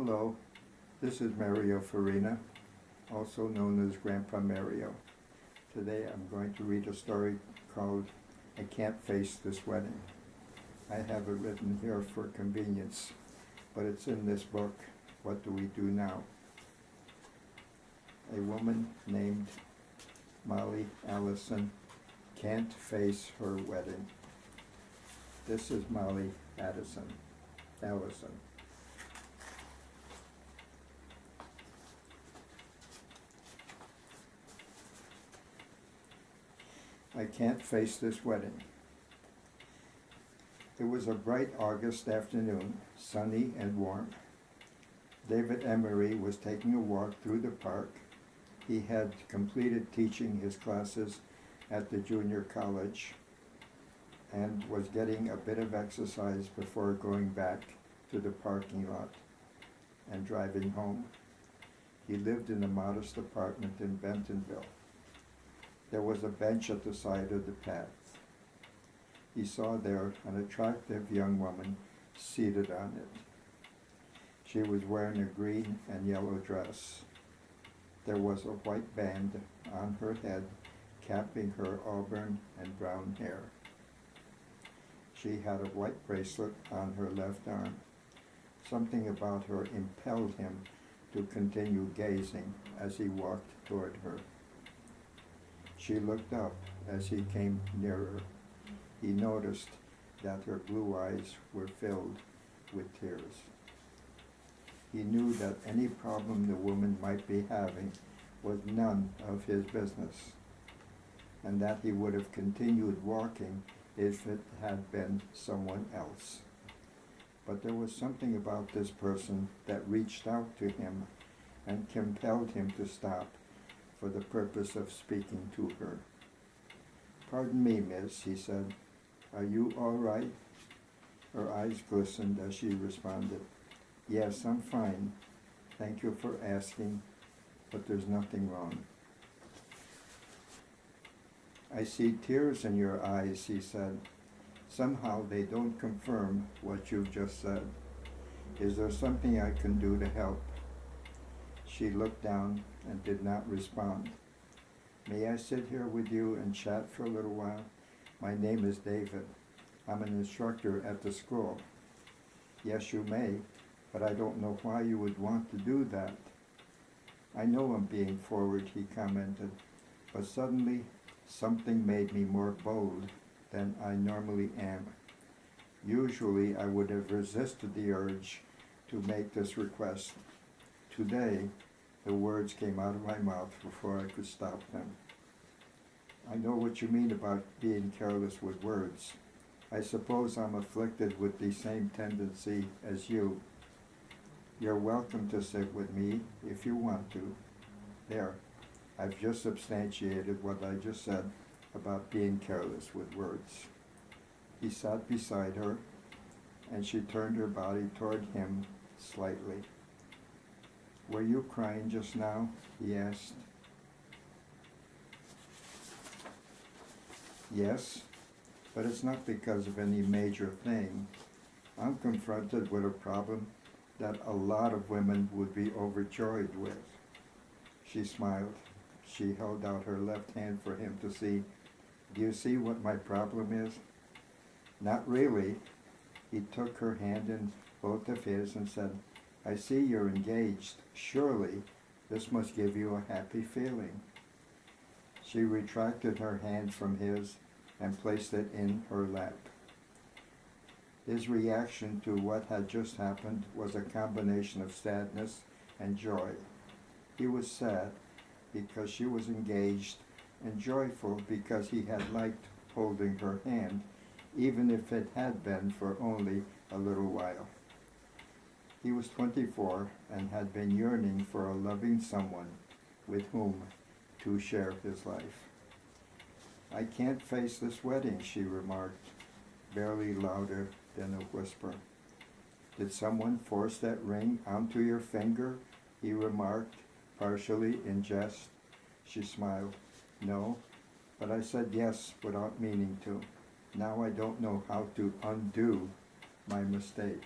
Hello, this is Mario Farina, also known as Grandpa Mario. Today I'm going to read a story called I Can't Face This Wedding. I have it written here for convenience, but it's in this book, What Do We Do Now? A woman named Molly Allison can't face her wedding. This is Molly Allison. I can't face this wedding. It was a bright August afternoon, sunny and warm. David Emery was taking a walk through the park. He had completed teaching his classes at the junior college and was getting a bit of exercise before going back to the parking lot and driving home. He lived in a modest apartment in Bentonville. There was a bench at the side of the path. He saw there an attractive young woman seated on it. She was wearing a green and yellow dress. There was a white band on her head capping her auburn and brown hair. She had a white bracelet on her left arm. Something about her impelled him to continue gazing as he walked toward her. She looked up as he came nearer. He noticed that her blue eyes were filled with tears. He knew that any problem the woman might be having was none of his business, and that he would have continued walking if it had been someone else. But there was something about this person that reached out to him and compelled him to stop for the purpose of speaking to her. "Pardon me, miss," he said. "Are you all right?" Her eyes glistened as she responded, "Yes, I'm fine. Thank you for asking, but there's nothing wrong." "I see tears in your eyes," he said. "Somehow they don't confirm what you've just said. Is there something I can do to help?" She looked down and did not respond. "May I sit here with you and chat for a little while? My name is David. I'm an instructor at the school." "Yes, you may, but I don't know why you would want to do that." "I know I'm being forward," he commented, "but suddenly something made me more bold than I normally am. Usually I would have resisted the urge to make this request. Today, the words came out of my mouth before I could stop them. I know what you mean about being careless with words. I suppose I'm afflicted with the same tendency as you. You're welcome to sit with me if you want to. There, I've just substantiated what I just said about being careless with words." He sat beside her, and she turned her body toward him slightly. "Were you crying just now?" he asked. "Yes, but it's not because of any major thing. I'm confronted with a problem that a lot of women would be overjoyed with." She smiled. She held out her left hand for him to see. "Do you see what my problem is?" "Not really." He took her hand in both of his and said, "I see you're engaged. Surely this must give you a happy feeling." She retracted her hand from his and placed it in her lap. His reaction to what had just happened was a combination of sadness and joy. He was sad because she was engaged and joyful because he had liked holding her hand, even if it had been for only a little while. He was 24 and had been yearning for a loving someone with whom to share his life. "I can't face this wedding," she remarked, barely louder than a whisper. "Did someone force that ring onto your finger?" he remarked, partially in jest. She smiled. "No, but I said yes without meaning to. Now I don't know how to undo my mistake."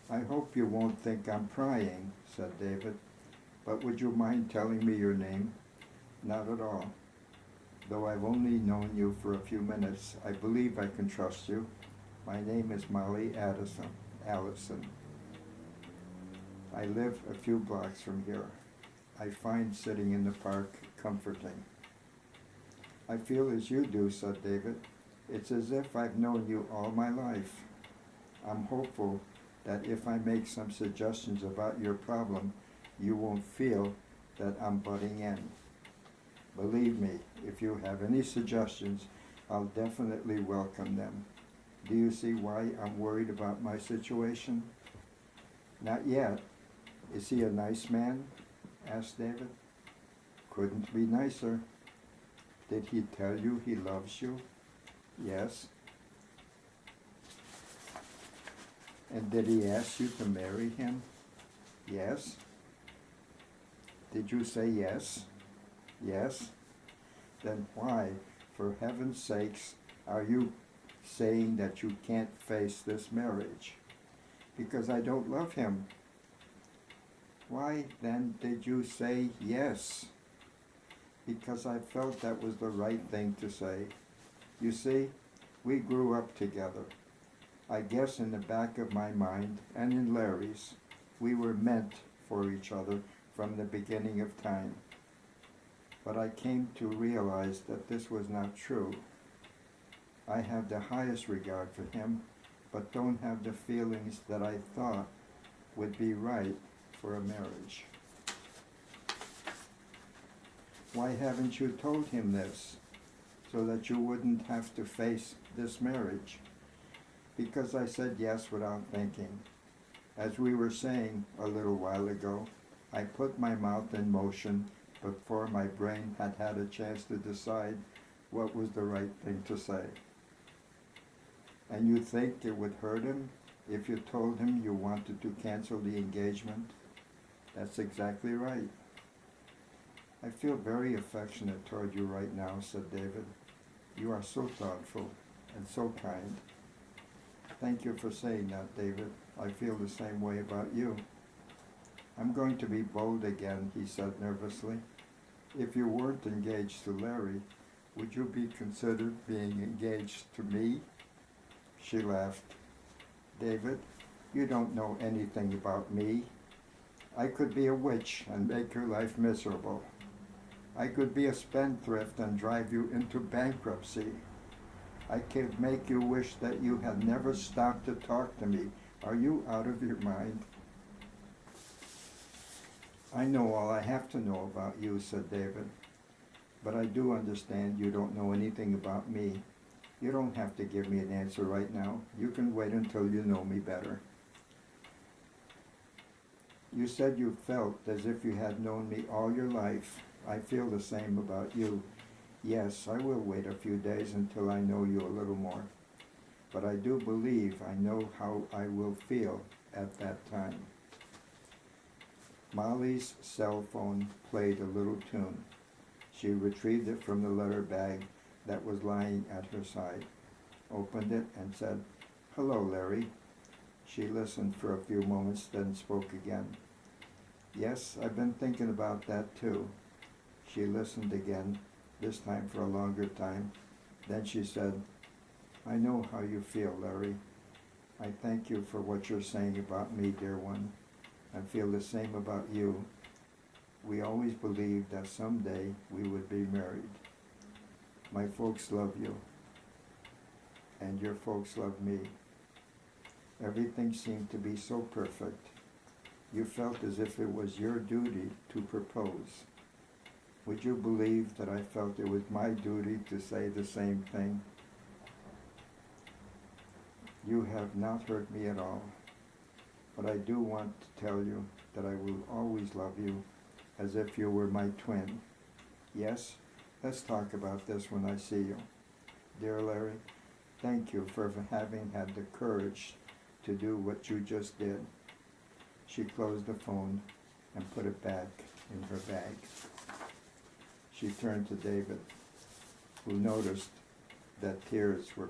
I hope you won't think I'm prying, said David, but would you mind telling me your name? Not at all. Though I've only known you for a few minutes, I believe I can trust you. My name is Molly Allison. I live a few blocks from here. I find sitting in the park comforting. I feel as you do, said David. It's as if I've known you all my life. I'm hopeful that if I make some suggestions about your problem, you won't feel that I'm butting in. Believe me, if you have any suggestions, I'll definitely welcome them. Do you see why I'm worried about my situation? Not yet. Is he a nice man? Asked David. Couldn't be nicer. Did he tell you he loves you? Yes. And did he ask you to marry him? Yes. Did you say yes? Yes. Then why, for heaven's sakes, are you saying that you can't face this marriage? Because I don't love him. Why then did you say yes? Because I felt that was the right thing to say. You see, we grew up together. I guess in the back of my mind and in Larry's, we were meant for each other from the beginning of time. But I came to realize that this was not true. I have the highest regard for him, but don't have the feelings that I thought would be right for a marriage. Why haven't you told him this, so that you wouldn't have to face this marriage? Because I said yes without thinking. As we were saying a little while ago, I put my mouth in motion before my brain had had a chance to decide what was the right thing to say. And you think it would hurt him if you told him you wanted to cancel the engagement? That's exactly right. I feel very affectionate toward you right now, said David. You are so thoughtful and so kind. Thank you for saying that, David. I feel the same way about you. I'm going to be bold again, he said nervously. If you weren't engaged to Larry, would you be considered being engaged to me? She laughed. David, you don't know anything about me. I could be a witch and make your life miserable. I could be a spendthrift and drive you into bankruptcy. I could make you wish that you had never stopped to talk to me. Are you out of your mind? I know all I have to know about you, said David. But I do understand you don't know anything about me. You don't have to give me an answer right now. You can wait until you know me better. You said you felt as if you had known me all your life. I feel the same about you. Yes, I will wait a few days until I know you a little more. But I do believe I know how I will feel at that time. Molly's cell phone played a little tune. She retrieved it from the letter bag that was lying at her side, opened it, and said, "Hello, Larry." She listened for a few moments, then spoke again. "Yes, I've been thinking about that too." She listened again, this time for a longer time. Then she said, "I know how you feel, Larry. I thank you for what you're saying about me, dear one. I feel the same about you. We always believed that someday we would be married. My folks love you, and your folks love me. Everything seemed to be so perfect. You felt as if it was your duty to propose. Would you believe that I felt it was my duty to say the same thing? You have not hurt me at all, but I do want to tell you that I will always love you as if you were my twin. Yes, let's talk about this when I see you. Dear Larry, thank you for having had the courage to do what you just did." She closed the phone and put it back in her bag. She turned to David, who noticed that tears were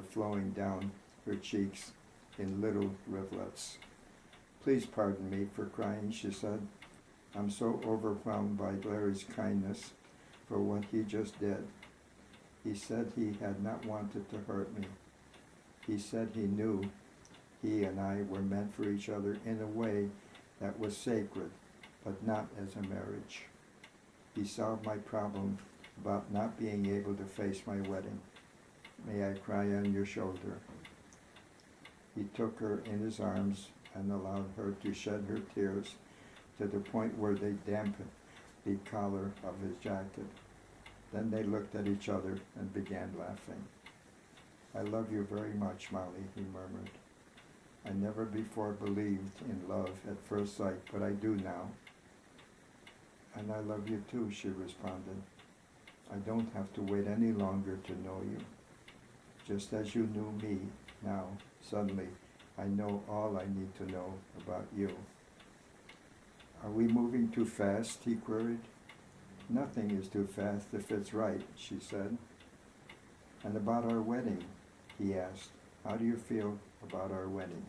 flowing down her cheeks in little rivulets. Please pardon me for crying, she said. I'm so overwhelmed by Larry's kindness for what he just did. He said he had not wanted to hurt me. He said he knew he and I were meant for each other in a way that was sacred, but not as a marriage. He solved my problem about not being able to face my wedding. May I cry on your shoulder? He took her in his arms and allowed her to shed her tears to the point where they dampened the collar of his jacket. Then they looked at each other and began laughing. I love you very much, Molly, he murmured. I never before believed in love at first sight, but I do now. And I love you too, she responded. I don't have to wait any longer to know you. Just as you knew me, now, suddenly, I know all I need to know about you. Are we moving too fast, he queried. Nothing is too fast if it's right, she said. And about our wedding, he asked. How do you feel about our wedding?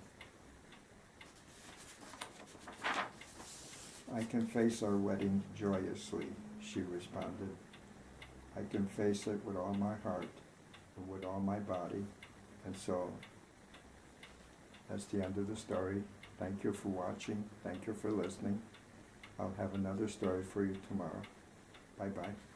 I can face our wedding joyously, she responded. I can face it with all my heart and with all my body and soul. That's the end of the story. Thank you for watching. Thank you for listening. I'll have another story for you tomorrow. Bye-bye.